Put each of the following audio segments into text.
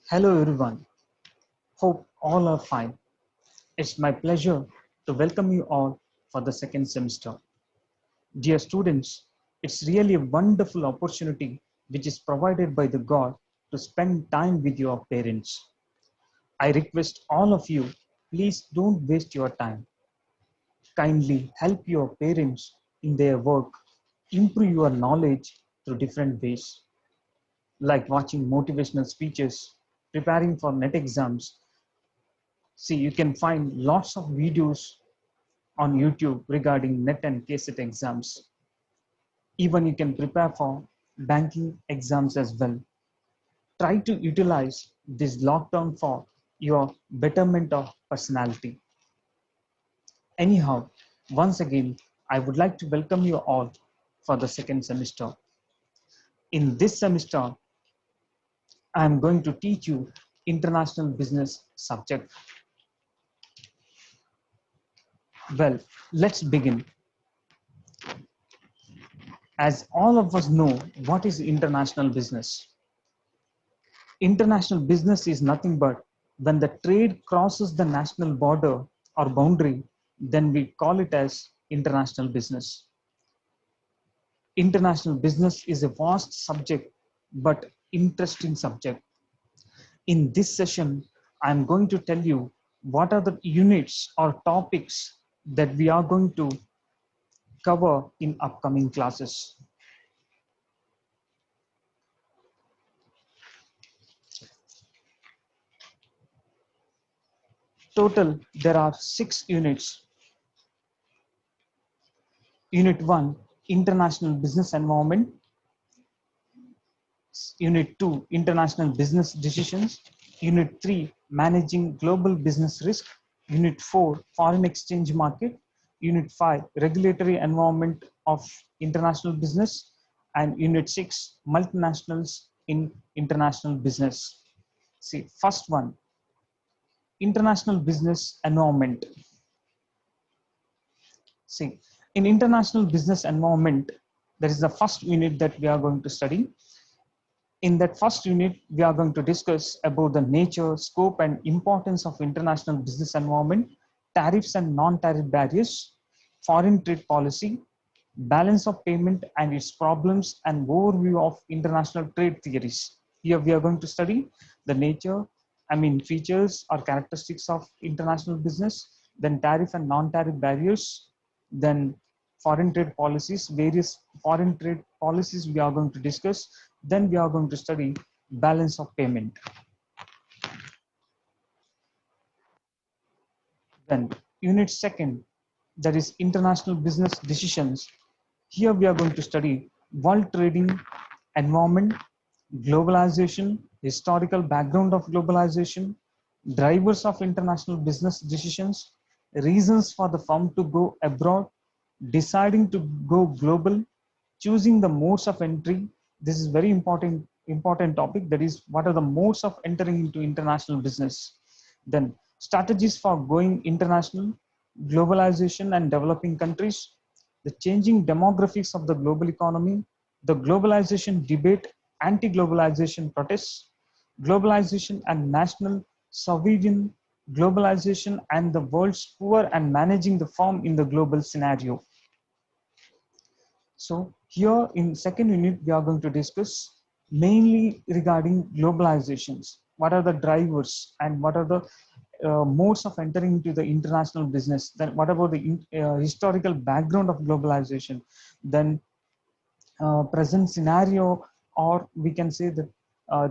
Hello everyone, hope all are fine. It's my pleasure to welcome you all for the second semester. Dear students, it's really a wonderful opportunity which is provided by the God to spend time with your parents. I request all of you, please don't waste your time. Kindly help your parents in their work, improve your knowledge through different ways, like watching motivational speeches, preparing for net exams. See, you can find lots of videos on YouTube regarding net and KCET exams. Even you can prepare for banking exams as well. Try to utilize this lockdown for your betterment of personality. Anyhow, once again, I would like to welcome you all for the second semester. In this semester, I am going to teach you international business subject. Well, let's begin. As all of us know, what is international business? International business is nothing but when the trade crosses the national border or boundary, then we call it as international business. International business is a vast subject, but interesting subject. In this session, I'm going to tell you what are the units or topics that we are going to cover in upcoming classes. Total, there are 6 units. Unit 1, International Business Environment. Unit 2, International Business Decisions. Unit 3, Managing Global Business Risk. Unit 4, Foreign Exchange Market. Unit 5, Regulatory Environment of International Business. And Unit 6, Multinationals in International Business. See, first one, International Business Environment. See, in international business environment, that is the first unit that we are going to study. In that first unit, we are going to discuss about the nature, scope, and importance of international business environment, tariffs and non-tariff barriers, foreign trade policy, balance of payment and its problems, and overview of international trade theories. Here we are going to study the nature, features or characteristics of international business, then tariff and non-tariff barriers, then foreign trade policies, various foreign trade policies we are going to discuss. Then we are going to study balance of payment. Then unit second, that is international business decisions. Here we are going to study world trading environment, globalization, historical background of globalization, drivers of international business decisions, reasons for the firm to go abroad, deciding to go global, choosing the modes of entry. This is very important topic, that is what are the modes of entering into international business. Then strategies for going international, globalization and developing countries, the changing demographics of the global economy, the globalization debate, anti-globalization protests, globalization and national sovereign, globalization and the world's poor and managing the firm in the global scenario. So here in second unit, we are going to discuss mainly regarding globalizations. What are the drivers and what are the modes of entering into the international business? Then what about the historical background of globalization? Then present scenario, or we can say that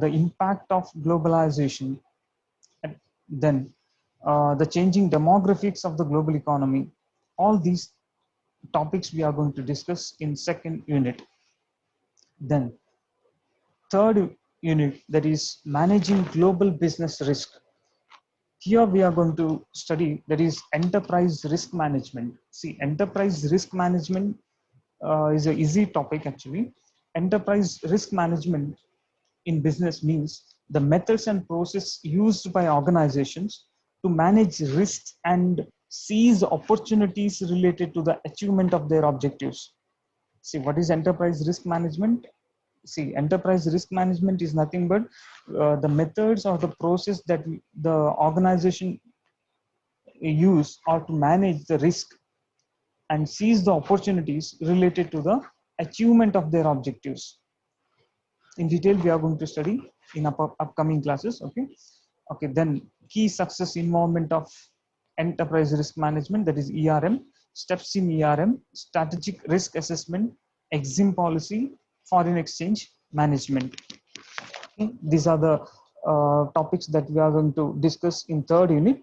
the impact of globalization. And then the changing demographics of the global economy. All these topics we are going to discuss in second unit. Then third unit, that is managing global business risk. Here we are going to study, that is enterprise risk management. See, enterprise risk management is an easy topic actually. Enterprise risk management in business means the methods and process used by organizations to manage risks and seize opportunities related to the achievement of their objectives. See, what is enterprise risk management? see, enterprise risk management is nothing but the methods or the process that the organization use or to manage the risk and seize the opportunities related to the achievement of their objectives. In detail, we are going to study in upcoming classes. Okay. Then key success involvement of enterprise risk management, that is ERM, steps in ERM, strategic risk assessment, EXIM policy, foreign exchange management. Okay. These are the topics that we are going to discuss in third unit.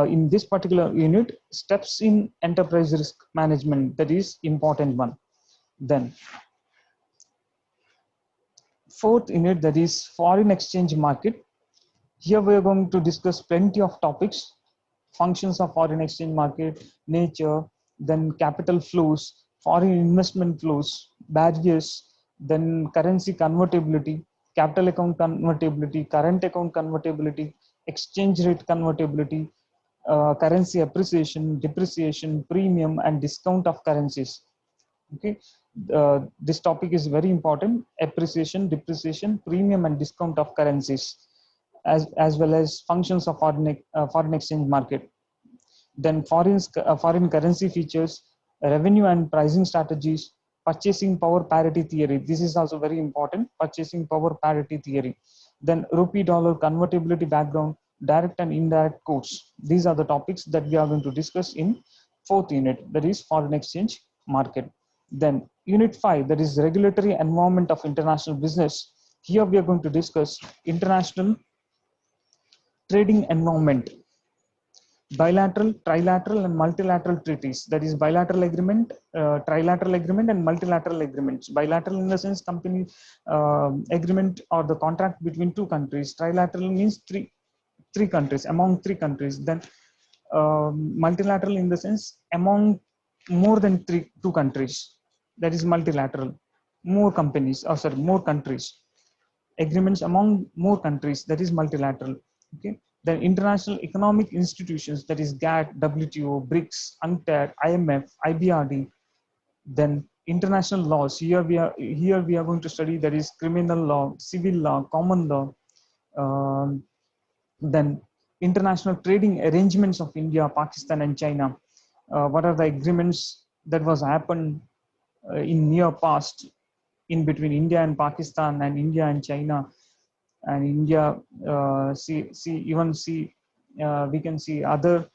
In this particular unit, steps in enterprise risk management, that is important one. Then fourth unit, that is foreign exchange market. Here we are going to discuss plenty of topics: functions of foreign exchange market, nature, then capital flows, foreign investment flows, barriers, then currency convertibility, capital account convertibility, current account convertibility, exchange rate convertibility, currency appreciation, depreciation, premium, and discount of currencies. Okay, this topic is very important: appreciation, depreciation, premium, and discount of currencies, as well as functions of foreign exchange market. Then foreign currency features, revenue and pricing strategies, purchasing power parity theory. This is also very important: purchasing power parity theory. Then rupee dollar convertibility background, direct and indirect costs. These are the topics that we are going to discuss in fourth unit, that is foreign exchange market. Then unit 5, that is regulatory environment of international business. Here we are going to discuss international trading environment, bilateral, trilateral, and multilateral treaties. That is bilateral agreement, trilateral agreement, and multilateral agreements. Bilateral in the sense company agreement or the contract between two countries. Trilateral means three countries, among three countries. Then multilateral in the sense among more than two countries. That is multilateral. More companies, or sorry, more countries. Agreements among more countries, that is multilateral. Okay. Then international economic institutions, that is GATT, WTO, BRICS, UNCTAD, IMF, IBRD. Then international laws. Here we are going to study, that is criminal law, civil law, common law. Then international trading arrangements of India, Pakistan, and China. What are the agreements that was happened in near past in between India and Pakistan, and India and China, and India? We can see other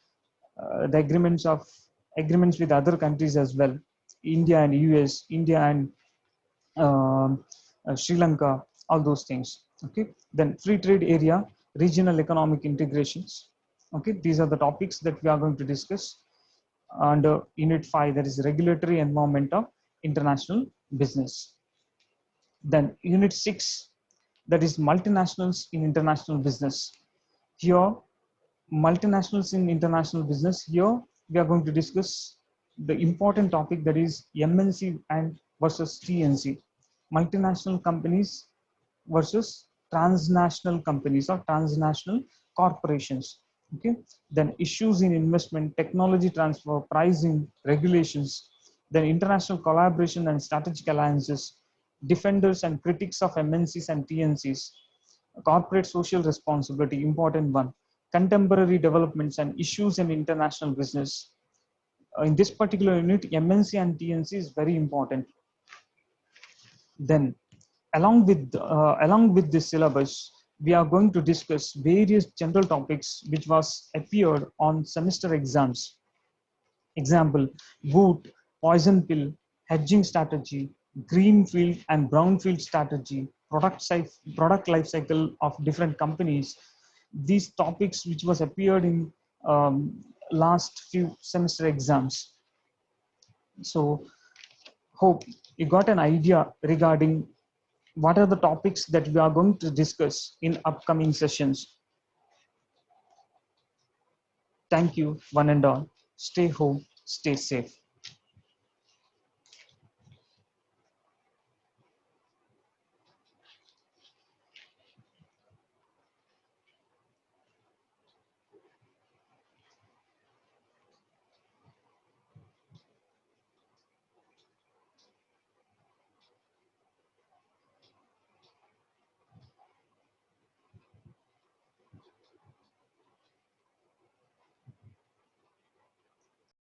the agreements with other countries as well: India and US, India and Sri Lanka, all those things. Okay. Then free trade area, regional economic integrations. Okay, these are the topics that we are going to discuss under unit 5, that is regulatory environment of international business. Then unit 6, that is multinationals in international business. Here, multinationals in international business, here we are going to discuss the important topic, that is MNC and versus TNC, multinational companies versus transnational companies or transnational corporations. Okay. Then issues in investment, technology transfer, pricing, regulations. Then international collaboration and strategic alliances, defenders and critics of MNCs and TNCs, corporate social responsibility, important one, contemporary developments and issues in international business. In this particular unit, MNC and TNC is very important. Then along with this syllabus, we are going to discuss various general topics which was appeared on semester exams. Example: Wood, poison pill, hedging strategy, greenfield and brownfield strategy, product life cycle of different companies. These topics which was appeared in last few semester exams. So hope you got an idea regarding what are the topics that we are going to discuss in upcoming sessions. Thank you, one and all. Stay home, stay safe.